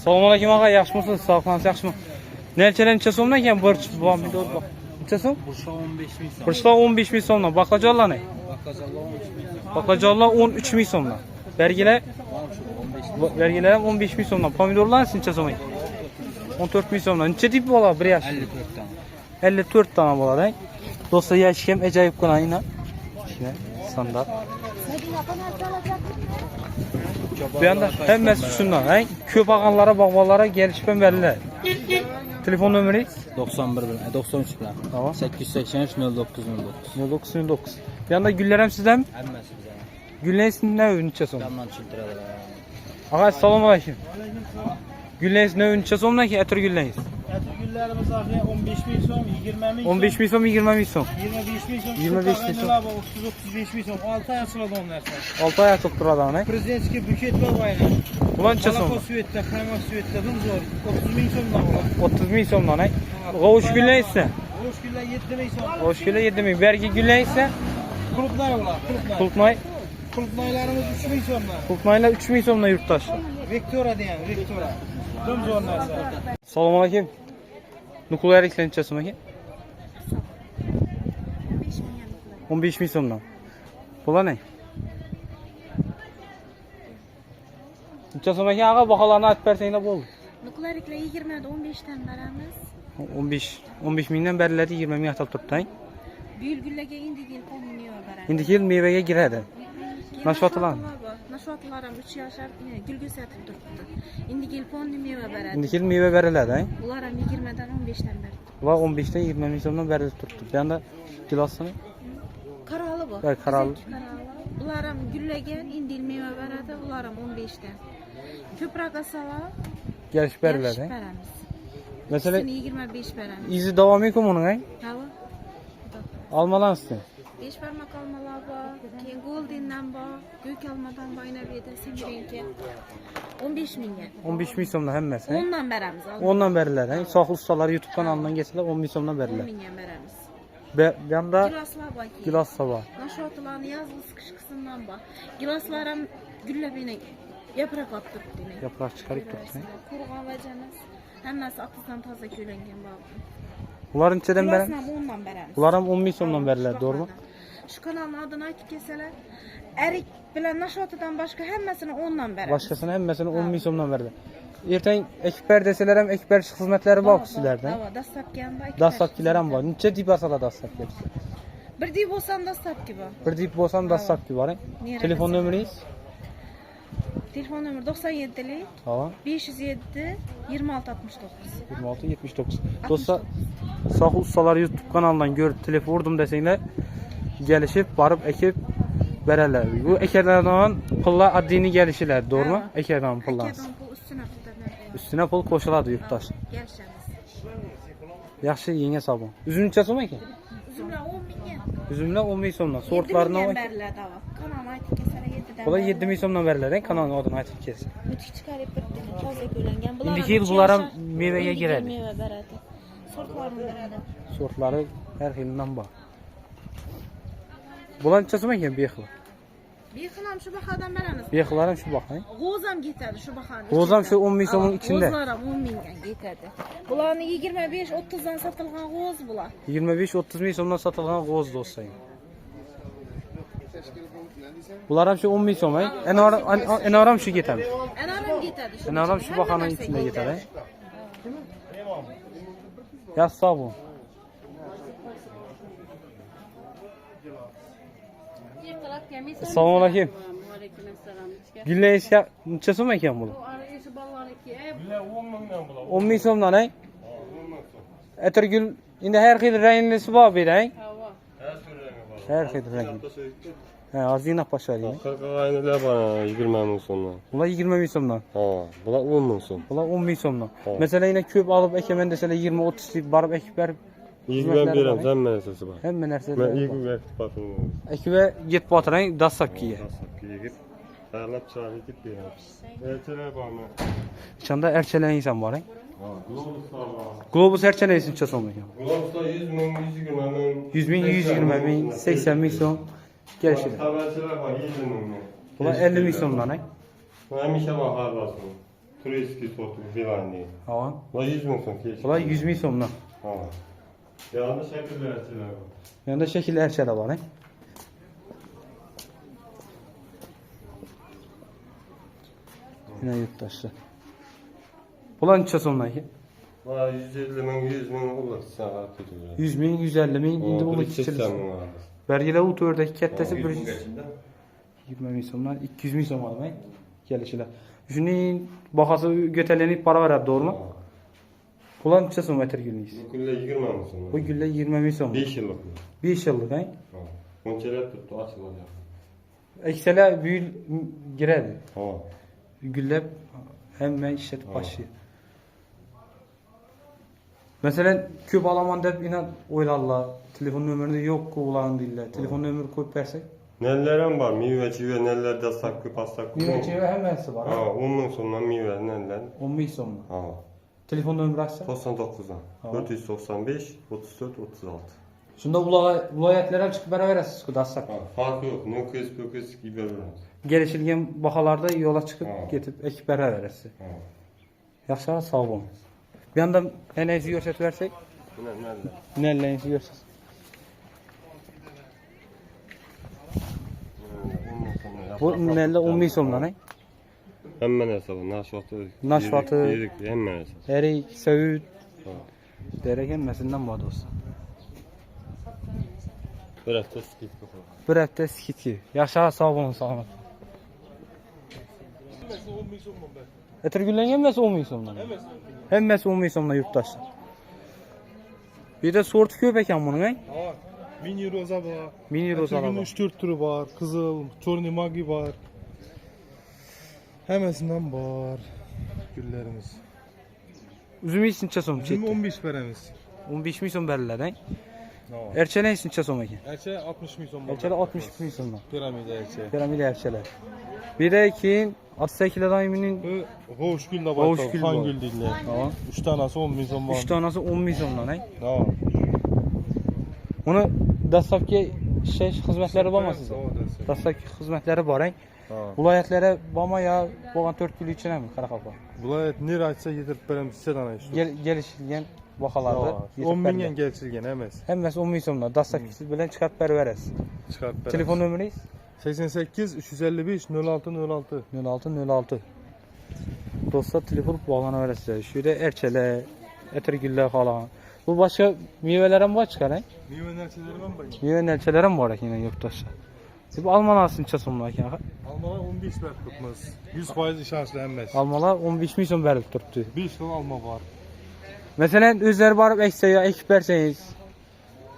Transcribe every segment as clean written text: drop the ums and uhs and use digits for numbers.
Assalomu alaykum ağa, yaxshimisiz? Sog'ligingiz yaxshimi? Necha so'mdan ekan bir pomidor bor? Necha so'm? Burçlar 15 bin so'm. Burçlar 15 ming so'mdan. Baqlajonlar ne? Baqlajonlar 13 ming so'mdan. Bergilar 15 ming so'mdan. Pomidorlar necha so'm ekan? 14 ming so'mdan. Necha tip bo'ladi bir yaş? 54 tane. 54 tane bo'ladi. Do'stlar, yaş ham ajoyib qiladi. İşte standart. Bu yanda hemmesi şundan. Köp ağanlara, bağbalara gelişip verirler. Telefon nömrü? 93 bilan. Tamam. 883 0909. 0909. Bir yanda güller hem sizden mi? Hammasi bizga. Gülleriniz ne ünlüçe son? Damdan chiltiradi. Ağa, assalomu alaykum. Gülleriniz ne ünlüçe sondan ki etür gülleriniz? Etür güllerimiz ahiye 15 bin so'm, 20 bin so'm. 15 bin so'm, 20 bin so'm. 25 bin so'm. 25 bin so'm. 30-35 bin so'm. 6 ay açıldı onlar. 6 ay açık duradi ana. Prezidentski buket var bayna. Ulan neçe so'm? Palako süvette, kaymak süvette, zor. 30 bin so'mdan var. 30 bin so'mdan ay. Qovuş gülleriniz ise? Hoş güller 7 bin so'm. Qovuş güller 7 bin. Bergi gülleriniz ise? Kuluplar var, kuluplar. Kulpmay. Kuluplaylarımız 3 bin so'mdan. Kulpmayla 3 bin so'mdan yurttaşlar. Vektora diyen, Vektora. Tüm zorlar. Assalomu alaykum. Nukular eklen neçe so'm ekan? 15 bin so'mdan. Bular ne? Neçe so'm ekan ağa, baholarni aytib bersanglar bo'ldi. Nukulariklar 20 dan 15 dan beramiz. 15 mingdan beriladi, 20 ming atab turibdi. Büyülgüllerge indigil pomniyo beramiz. Endi yil mevaga giradi. Nashvotlar. Nashvotlar ham 3 yoshar gulga satib turibdi. Indigil ponni meva beradi. Endi yil meva beriladi. Ular ham 20 dan 15 dan beradi. Ular 15 dan 20 ming so'mdan berilib turibdi. Bu yoqda kilosini Qaroli bu. Qaroli. Ular ham gullagan indil meva beradi. Ular ham 15 dan. Ko'proq asalar gelişib beriladi. beramiz. Mesela 25 beramiz. izi davom etku bunun. Hava. Almadan sizden. 5 parmak almalar bor, keyin goldendan bor, gök almadan bor, inaviyada semirinki 15 mingga. 15 ming so'mdan hammasi. 10 dan beramiz. Ondan beriladi. Sohil ustalar YouTube kanalından geçseler 10 ming so'mdan 10 beriladi. mingga beramiz. Bu yoqda Giloslar bor. gilos sabah. Nashotlarni yozgi siqish qismidan bor. Giloslar ham gullab yaprak olib turibdi. Yaprak chiqarib turibdi. Qurg'on va janas. Hammasi aqldan toza ko'langan bor. Ular nechadan beradi? Gilosni 10 dan beramiz. Ular ham 10 ming so'mdan beriladi, to'g'rimi? Shu kanalni adini aytib kelsalar, erik bilan nashotidan boshqa hammasini 10 dan beramiz. Boshqasini hammasini 10 ming so'mdan beriladi. Ertang ekber deseler ham ekber xizmatlari bor sizlarda. Ha, dastlabki ham bor. Dastlabkilar ham bor. Necha deb asalar dastlabkilar? Bir deb bo'lsam dastlabki bor. Bir deb bo'lsam dastlabki bor. Telefon nomeringiz? Telefon nomeri 97 lik Tamam. 507 26 69. 26 79. Do'stlar, Sohil ustalar YouTube kanalından görüp telefon vurdum desengler gelişip barıp ekip verirler. Bu ekerlerden pullar adini gelişirler, doğru mu? Ekerden pullar. Akadan pul üstüne pul. Üstüne pul koşuladı yurttaş. Gelişemiz. Yaxshi yenge sabun. Üzüm necha so'm ekan? Üzümler 10 mingga. Üzümler 10 ming so'mdan. Sortlarına bak. beriladi hava. Kanalni aytib kelsalar 7 dan. Bular 7 ming so'mdan beriladi, kanalning adini aytib kelsa. Butik chiqarib birdini toza ko'langan. Indiki yil bular ham mevaga kiradi. Meva beradi. Sortlarni beradi. Sortlari har xilidan bor. Bular necha so'm ekan bexil? Bexil ham shu bahodan beramiz. Bexillar ham shu baho. G'o'z ham ketadi shu bahoni. G'o'z ham shu 10 ming so'mning ichida. G'o'zlar ham 10 mingdan ketadi. Bularni 25-30 dan sotilgan g'o'z bular. 25-30 ming so'mdan sotilgan g'o'z do'stlar. Bular ham shu 10 ming so'm. Enor ham shu ketadi. Anaram ketadi. Enor ham shu bahoning ichida ketadi. Yaxshi sog' bo'l. Assalomu alaykum. Gullaysiz necha so'm ekan bu? 10 ming so'mdan, ay? Atirgul endi har xil ranglisi bor bu yerda, ay? Har xil rang. Ha, ozgina poshari. Qirqaynilar bor 20 ming so'mdan. Bular 20 ming so'mdan. Ha, bular 10 ming so'm. Bular 10 ming so'mdan. Masalan, yine ko'p olib ekaman desalar 20-30 deb borib ekib berib 20 beramiz, hamma narsasi bor. hamma narsa. Men 20 ga tutdim. Ekib yetib o'tirang dastlabkiga. Yigit tayyorlab chiqarib beramiz. Elchilar bormi? O'shanda erchalaysan boring. Ha, globuslar bor. Globus erchalaysiz necha so'm ekan? Globuslar 100 ming, 120 ming. 100 ming, 120 ming, 80 ming so'm kelishadi. Tabachilar bor 100 ming. Bular 50 ming so'mdan, ay? Hamisha bahor bor. Turistki sotu filanı. Tamam. La 100 ming so'm kechish. Bular 100 ming so'mdan. Ha. Yanında şekiller açılar. Yanında şekil erçeler var, he? Yine yurttaşlar. Bular neçə so'mdan ki? La 150 ming, 100 ming olur saat ediyor. 100 ming, 150 ming, indi bu kiçilir. Belgeler o tördeki kettesi 100. 20 ming so'mdan 200 ming so'm almay kelishlar. Shuning bahası götelenip para verib, doğrumu? Bular neçə so'm metre günlük? Bu gülle 20 ming so'm. Bu gülle 20 ming so'm. 5 yıllık. 5 yıllık, he? Ha. Bunçeler tuttu açılacak. Ekseler büyül girerdi. Ha. Güllep hemen işletip başlıyor. Mesela köp alaman dep inan oylarlar. Telefon nömerini yok kovulan diller. Telefon nömeri koyup versek. Nellerim var? Meyve çive neler de saklı pastak. Meyveciye hemmesi var. Ha, 10 ming so'mdan meyve neler? 10 ming so'mdan. Ha. Telefon nömeri açsa. 99'dan. Ha. 495 34 36. Şunda vilayetlere çıkıp beraberesiz ku dassak. Ha, farkı yok. Nöküz pöküz gibi veririz. Gelişilgen bakalarda yola çıkıp Ha. getip ekip beraberesiz. Ha. Yaxşı sağ olun. Bir yandan enesi görsət versek. Neler? Nelleyinizi görsət. Bu nelle 10 ming so'mdan, he? Hemen hesabı. Naşvatı. Naşvatı. Yedik. Hemen hesabı. Erik, Söğüt, Ha. derek emmesinden var dostum. Bir hafta skit koyalım. Bir hafta skitki. Yaşa sağ olun, sağ olun. Etir güllen emmesi 10 ming so'mdan. Emmesi 10 ming so'mdan yurttaşlar. Bir de sortu köp ekan bunun, he? Ha. Mini roza var. Mini rozalar Ertesi gün var. 3-4 türü var. Kızıl, çorni magi var. Hemesinden var. Güllerimiz. Üzümü için neçə so'm Bizim çekdi? 15 veremiz. 15 ming so'm beriladi, he? Ha. Erçelen için neçə so'm ekan? Erçe 60 mil son. Erçele 60 ming so'mdan. Piramide erçe. Piramida erçeler. Bir de keyin Atsakila daiminin Bu hoşgül de var. Hoşgül var. Hangül dille. tamam. 3 tanesi 10 mil son var. 3 tanesi 10 ming so'mdan, he? Ha. Bunu dastlabki şey xizmatları bormi sizda? Ha, dersin. Dastlabki xizmatları bor, he? Ha. Viloyatlari bormi yo bo'lgan 4 yil ichidami Qaraqalpoq? Vilayet nere açsa yedirip veremiz size tane işte. Gelişilgan baholarda Ha. 10 milyon gelçilgen hemes. Hammasi 10 ming so'mdan. Dastlabkisi bilan chiqarib berasiz. Çıkarıp veremiz. Telefon nomeringiz 88 355 06 06. 0606. Do'stlar telefon bog'lanaverasiz. Shu yerda erchalar, atirgullar falan. Bu boshqa mevalar ham bor chiqar, he? Meyve nerçeleri ben bayım. Meva narsalar ham bor ekan yurtdoshlar. Bu almanasi necha so'm ekan? Almalar 15 ver tutmaz. 100% işaretli hemes. Almalar 15 ming so'm berilib turibdi. 5 yıl alma var. Masalan, o'zlari borib eksa yo ekib bersangiz,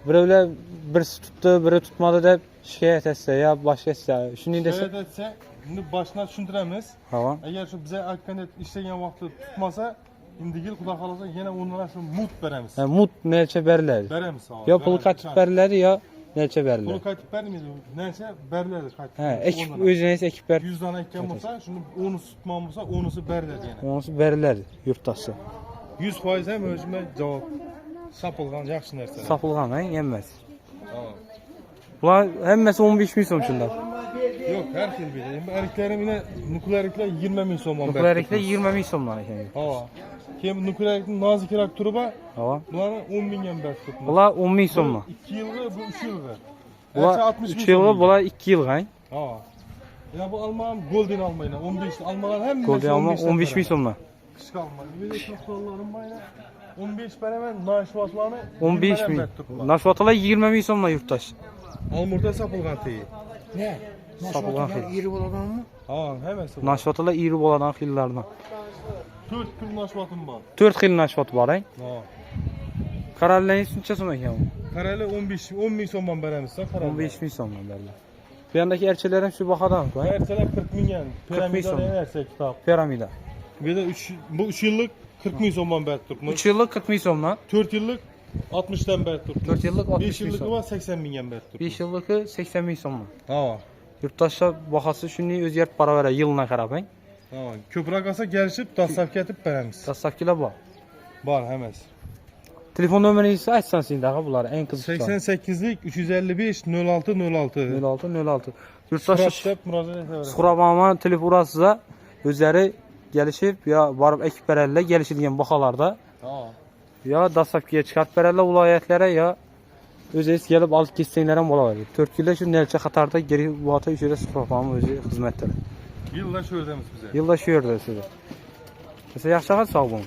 birovlar birisi tutdi, biri tutmadi deb shikoyat etsa yo boshqasi, shunday desa, Şöyle etse, şimdi başına düşündüremiz. ha. Eğer şu bize hakkında işleyen vakti tutmasa, şimdi yıl kulak alırsa yine onlara şu mut veremiz. Mut necha beriladi? Veremiz sağ ol. Yo pul qatib beriladi yo necha Pul beriladi? katip vermeyiz. Neyse berleriz katip. Ha, ekib o'zingiz ekib ber. 100 tane ekken olsa, şunu 10'u tutmam olsa 10'usu berler yani. Onisi beriladi yurtdoshlar. 100% hem özüme cevap. Sapılgan yaxşı nerse. Saqilgan, ha, emas. Tamam. Bular hammasi 15 ming so'm shunda. Yok her şey bileyim. Eriklerim yine nukleerlikle 20 bin son. Nukleerlikda 20 ming so'mdan ekan. Ha. Kim nukleerlikten nazik irak turu var. Ha. Bunlara 10 milyon berk tutmuş. Bular 10 ming so'mdan. 2 yılda bu 3 yılda. Bular 3 yilga, bular 2 yilga, ha. Ha. Ya bu almam golden almayla 15 almalar hem Golden alma 15 ming so'mdan. Kışık alma. Bir de şoförlerim bayla 15 beraber naşvatlarını 15 ming. Nashvatalar 20 ming so'mdan yurtdosh. Almurda sapılgan teyi. Ne? Sapılgan xil. Iri boladan mı? Ha hemen sapılgan. Nashvatalar iri bo'ladigan xillardan. 4 kıl naşvatım var. 4 xil nashvat bor, ha. Ha. Qarallangiz necha so'm ekan? Kareli 10 bin sonman beremizsen kareli. 15 ming so'mdan beriladi. Bu yandagi erchalar ham shu bahodan, ha. Erseler 40 milyon. 40 bin son. Piramida erse kitap. Piramida. Bir de bu 3 yıllık 40 bin sonman berk tutmuş. 3 yillik 40 ming so'mdan, 4 yıllık 60'dan berk tutmuş. 4 yillik 60 5 ming yıllık so'm. var 80 milyon berk tutmuş. 5 yilligi 80 ming so'mdan. Ha. Yurtdoshlar bahası shunday o'zgarib boraveradi yilına qarab, ha. Ha. Köprü kalsa gelişip tasarruf etip beremiz. Dastlabkilar bor. Var hemen. Telefon nomeringizni aytsan sen daha bular eng qiziqli. 88'lik 355 06 06. 0606. Yurtdoshlar Surat deb müracaat edebiliriz. Suhrabama telefon urasizlar, o'zlari gelişip ya barıp ekip bererler gelişilgen bakalarda Ha. ya dasapkiye çıkart bererler vilayetlere ya özesi gelip alıp gitsenlerin bolalar. 4 yılda şu Nelçe Katar'da geri bu hata üçüre sıfırlamamı özü hizmetleri. Yılda şöyle demiz bize. Yılda şu yerde size. Mesela yaxşı sağ olun.